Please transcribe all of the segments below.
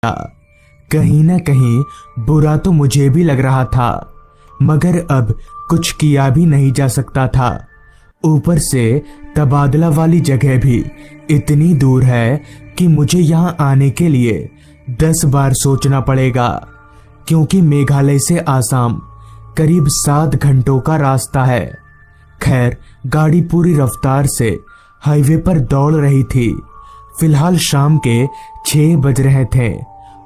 कहीं ना कहीं बुरा तो मुझे भी लग रहा था, मगर अब कुछ किया भी नहीं जा सकता था। ऊपर से तबादला वाली जगह भी इतनी दूर है कि मुझे यहाँ आने के लिए 10 बार सोचना पड़ेगा, क्योंकि मेघालय से आसाम करीब 7 घंटों का रास्ता है। खैर, गाड़ी पूरी रफ्तार से हाईवे पर दौड़ रही थी। फिलहाल शाम के 6 बज रहे थे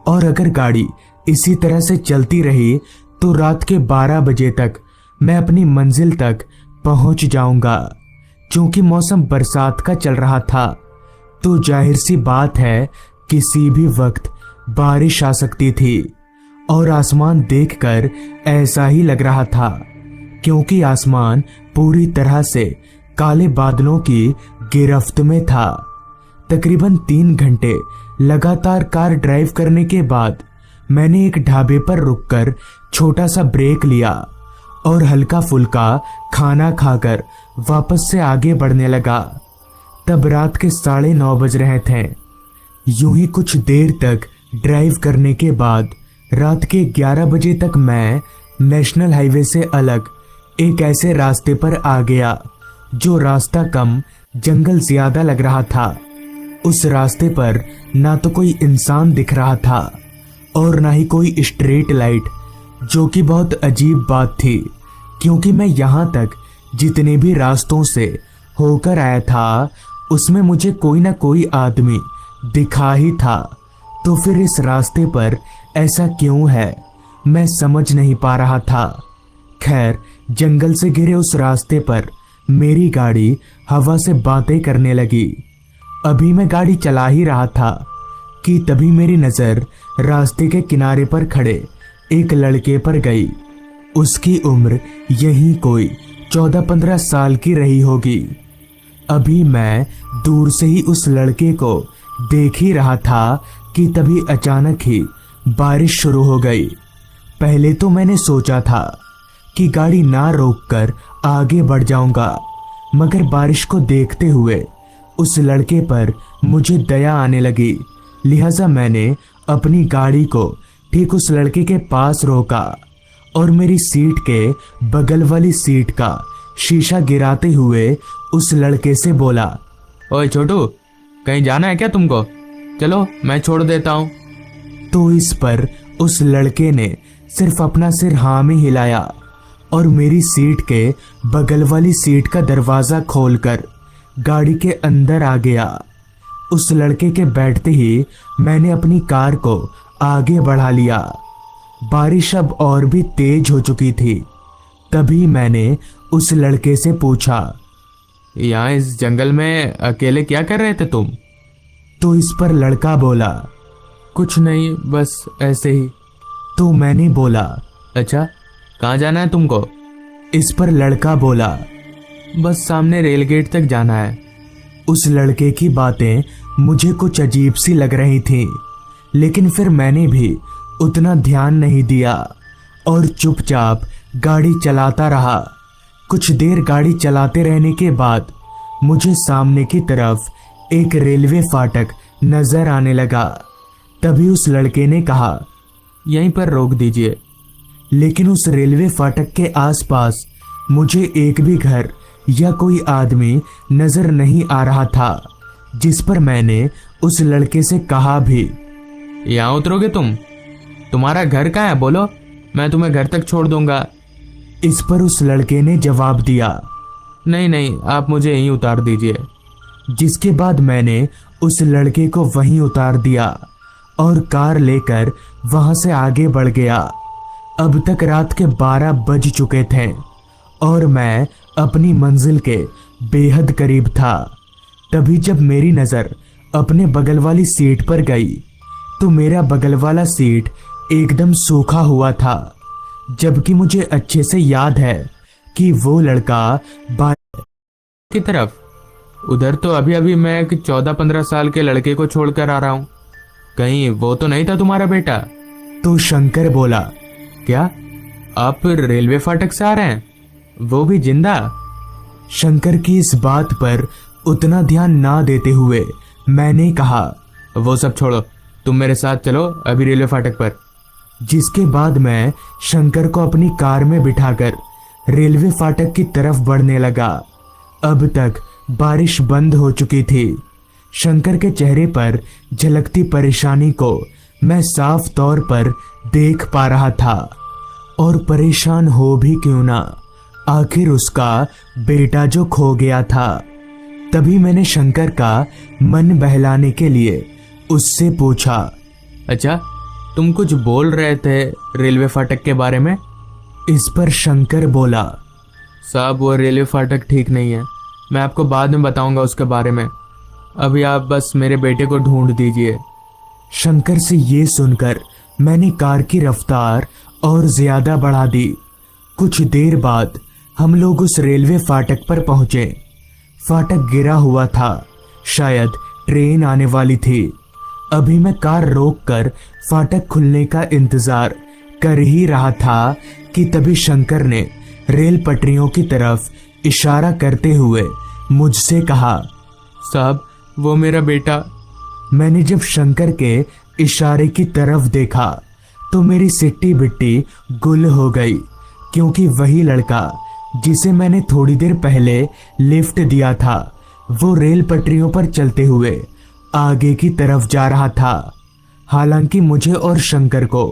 और अगर गाड़ी इसी तरह से चलती रही तो रात के 12 बजे तक मैं अपनी मंजिल तक पहुंच जाऊंगा। क्योंकि मौसम बरसात का चल रहा था तो जाहिर सी बात है किसी भी वक्त बारिश आ सकती थी। और आसमान देखकर ऐसा ही लग रहा था, क्योंकि आसमान पूरी तरह से काले बादलों की गिरफ्त में था। तकरीबन 3 घंटे लगातार कार ड्राइव करने के बाद मैंने एक ढाबे पर रुककर छोटा सा ब्रेक लिया और हल्का फुल्का खाना खाकर वापस से आगे बढ़ने लगा। तब रात के 9:30 बज रहे थे। यूं ही कुछ देर तक ड्राइव करने के बाद रात के 11 बजे तक मैं नेशनल हाईवे से अलग एक ऐसे रास्ते पर आ गया जो रास्ता कम जंगल ज्यादा लग रहा था। उस रास्ते पर ना तो कोई इंसान दिख रहा था और ना ही कोई स्ट्रीट लाइट, जो कि बहुत अजीब बात थी, क्योंकि मैं यहाँ तक जितने भी रास्तों से होकर आया था उसमें मुझे कोई ना कोई आदमी दिखा ही था। तो फिर इस रास्ते पर ऐसा क्यों है, मैं समझ नहीं पा रहा था। खैर, जंगल से घिरे उस रास्ते पर मेरी गाड़ी हवा से बातें करने लगी। अभी मैं गाड़ी चला ही रहा था कि तभी मेरी नजर रास्ते के किनारे पर खड़े एक लड़के पर गई। उसकी उम्र यही कोई 14-15 साल की रही होगी। अभी मैं दूर से ही उस लड़के को देख ही रहा था कि तभी अचानक ही बारिश शुरू हो गई। पहले तो मैंने सोचा था कि गाड़ी ना रोककर आगे बढ़ जाऊंगा, मगर बारिश को देखते हुए उस लड़के पर मुझे दया आने लगी। लिहाजा मैंने अपनी गाड़ी को ठीक उस लड़के के पास रोका और मेरी सीट के बगल वाली सीट का शीशा गिराते हुए उस लड़के से बोला, ओए छोटू, कहीं जाना है क्या तुमको? चलो मैं छोड़ देता हूँ। तो इस पर उस लड़के ने सिर्फ अपना सिर हाँ में हिलाया और मेरी सीट के बगल वाली सीट का दरवाजा खोलकर गाड़ी के अंदर आ गया। उस लड़के के बैठते ही मैंने अपनी कार को आगे बढ़ा लिया। बारिश अब और भी तेज हो चुकी थी। तभी मैंने उस लड़के से पूछा, यहाँ इस जंगल में अकेले क्या कर रहे थे तुम? तो इस पर लड़का बोला, कुछ नहीं, बस ऐसे ही। तो मैंने बोला, अच्छा, कहाँ जाना है तुमको? इस पर लड़का बोला, बस सामने रेल गेट तक जाना है। उस लड़के की बातें मुझे कुछ अजीब सी लग रही थी, लेकिन फिर मैंने भी उतना ध्यान नहीं दिया और चुपचाप गाड़ी चलाता रहा। कुछ देर गाड़ी चलाते रहने के बाद मुझे सामने की तरफ एक रेलवे फाटक नजर आने लगा। तभी उस लड़के ने कहा, यहीं पर रोक दीजिए। लेकिन उस रेलवे फाटक के आसपास मुझे एक भी घर या कोई आदमी नजर नहीं आ रहा था, जिस पर मैंने उस लड़के से कहा भी, यहाँ उतरोगे तुम? तुम्हारा घर कहाँ है, बोलो, मैं तुम्हें घर तक छोड़ दूंगा। इस पर उस लड़के ने जवाब दिया, नहीं नहीं, आप मुझे यहीं उतार दीजिए। जिसके बाद मैंने उस लड़के को वहीं उतार दिया और कार लेकर वहां से आगे बढ़ गया। अब तक रात के 12 बज चुके थे और मैं अपनी मंजिल के बेहद करीब था। तभी जब मेरी नजर अपने बगल वाली सीट पर गई तो मेरा बगल वाला सीट एकदम सूखा हुआ था, जबकि मुझे अच्छे से याद है कि वो लड़का बाहर की तरफ, उधर तो अभी अभी मैं एक 14-15 साल के लड़के को छोड़कर आ रहा हूँ। कहीं वो तो नहीं था तुम्हारा बेटा? तो शंकर बोला, क्या आप रेलवे फाटक से आ रहे हैं, वो भी जिंदा? शंकर की इस बात पर उतना ध्यान ना देते हुए मैंने कहा, वो सब छोड़ो, तुम मेरे साथ चलो अभी रेलवे फाटक पर। जिसके बाद मैं शंकर को अपनी कार में बिठाकर रेलवे फाटक की तरफ बढ़ने लगा। अब तक बारिश बंद हो चुकी थी। शंकर के चेहरे पर झलकती परेशानी को मैं साफ तौर पर देख पा रहा था। और परेशान हो भी क्यों ना, आखिर उसका बेटा जो खो गया था। तभी मैंने शंकर का मन बहलाने के लिए उससे पूछा, अच्छा तुम कुछ बोल रहे थे रेलवे फाटक के बारे में? इस पर शंकर बोला, साहब वो रेलवे फाटक ठीक नहीं है, मैं आपको बाद में बताऊंगा उसके बारे में, अभी आप बस मेरे बेटे को ढूंढ दीजिए। शंकर से ये सुनकर मैंने कार की रफ्तार और ज्यादा बढ़ा दी। कुछ देर बाद हम लोग उस रेलवे फाटक पर पहुंचे। फाटक गिरा हुआ था, शायद ट्रेन आने वाली थी। अभी मैं कार रोककर फाटक खुलने का इंतजार कर ही रहा था कि तभी शंकर ने रेल पटरियों की तरफ इशारा करते हुए मुझसे कहा, साहब वो मेरा बेटा। मैंने जब शंकर के इशारे की तरफ देखा तो मेरी सिट्टी बिट्टी गुल हो गई, क्योंकि वही लड़का जिसे मैंने थोड़ी देर पहले लिफ्ट दिया था वो रेल पटरियों पर चलते हुए आगे की तरफ जा रहा था। हालांकि मुझे और शंकर को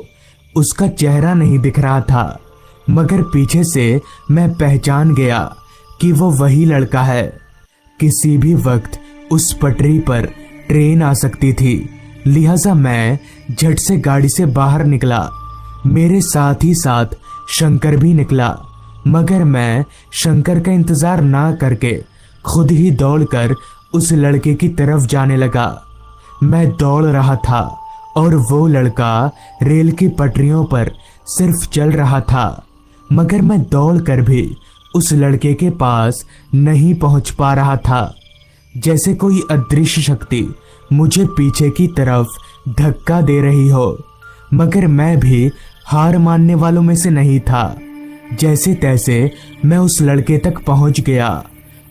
उसका चेहरा नहीं दिख रहा था, मगर पीछे से मैं पहचान गया कि वो वही लड़का है। किसी भी वक्त उस पटरी पर ट्रेन आ सकती थी, लिहाजा मैं झट से गाड़ी से बाहर निकला। मेरे साथ ही साथ शंकर भी निकला, मगर मैं शंकर का इंतजार ना करके खुद ही दौड़कर उस लड़के की तरफ जाने लगा। मैं दौड़ रहा था और वो लड़का रेल की पटरियों पर सिर्फ चल रहा था, मगर मैं दौड़कर भी उस लड़के के पास नहीं पहुंच पा रहा था। जैसे कोई अदृश्य शक्ति मुझे पीछे की तरफ धक्का दे रही हो, मगर मैं भी हार मानने वालों में से नहीं था। जैसे तैसे मैं उस लड़के तक पहुंच गया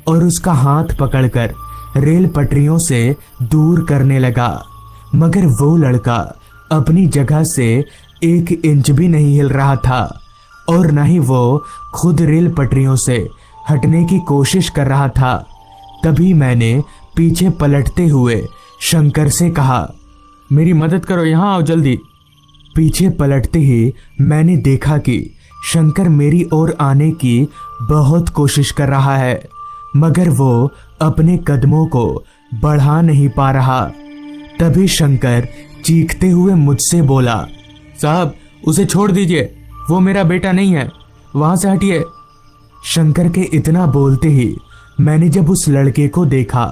और उसका हाथ पकड़कर रेल पटरियों से दूर करने लगा, मगर वो लड़का अपनी जगह से 1 इंच भी नहीं हिल रहा था और न ही वो खुद रेल पटरियों से हटने की कोशिश कर रहा था। तभी मैंने पीछे पलटते हुए शंकर से कहा, मेरी मदद करो, यहाँ आओ जल्दी। पीछे पलटते ही मैंने देखा कि शंकर मेरी ओर आने की बहुत कोशिश कर रहा है, मगर वो अपने कदमों को बढ़ा नहीं पा रहा। तभी शंकर चीखते हुए मुझसे बोला, साहब उसे छोड़ दीजिए, वो मेरा बेटा नहीं है, वहां से हटिए। शंकर के इतना बोलते ही मैंने जब उस लड़के को देखा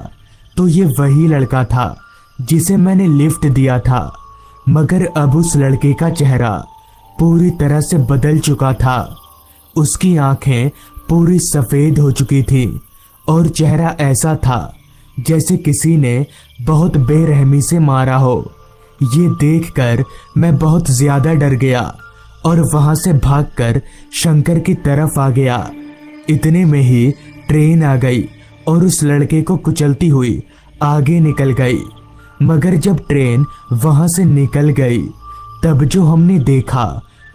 तो ये वही लड़का था जिसे मैंने लिफ्ट दिया था, मगर अब उस लड़के का चेहरा पूरी तरह से बदल चुका था। उसकी आंखें पूरी सफेद हो चुकी थी और चेहरा ऐसा था जैसे किसी ने बहुत बेरहमी से मारा हो। ये देखकर मैं बहुत ज्यादा डर गया और वहां से भागकर शंकर की तरफ आ गया। इतने में ही ट्रेन आ गई और उस लड़के को कुचलती हुई आगे निकल गई। मगर जब ट्रेन वहां से निकल गई तब जो हमने देखा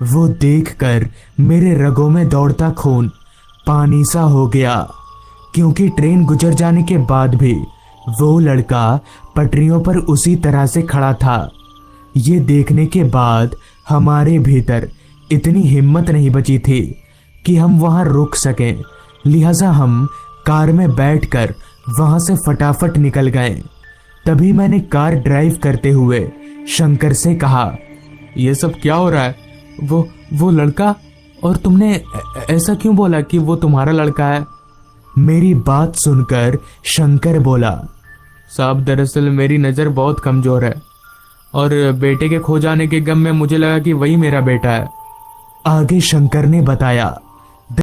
वो देखकर मेरे रगों में दौड़ता खून पानी सा हो गया, क्योंकि ट्रेन गुजर जाने के बाद भी वो लड़का पटरियों पर उसी तरह से खड़ा था। ये देखने के बाद हमारे भीतर इतनी हिम्मत नहीं बची थी कि हम वहां रुक सकें, लिहाजा हम कार में बैठकर वहां से फटाफट निकल गए। तभी मैंने कार ड्राइव करते हुए शंकर से कहा, यह सब क्या हो रहा है? वो लड़का, और तुमने ऐसा क्यों बोला कि वो तुम्हारा लड़का है? मेरी बात सुनकर शंकर बोला, साहब दरअसल मेरी नज़र बहुत कमज़ोर है और बेटे के खो जाने के गम में मुझे लगा कि वही मेरा बेटा है। आगे शंकर ने बताया,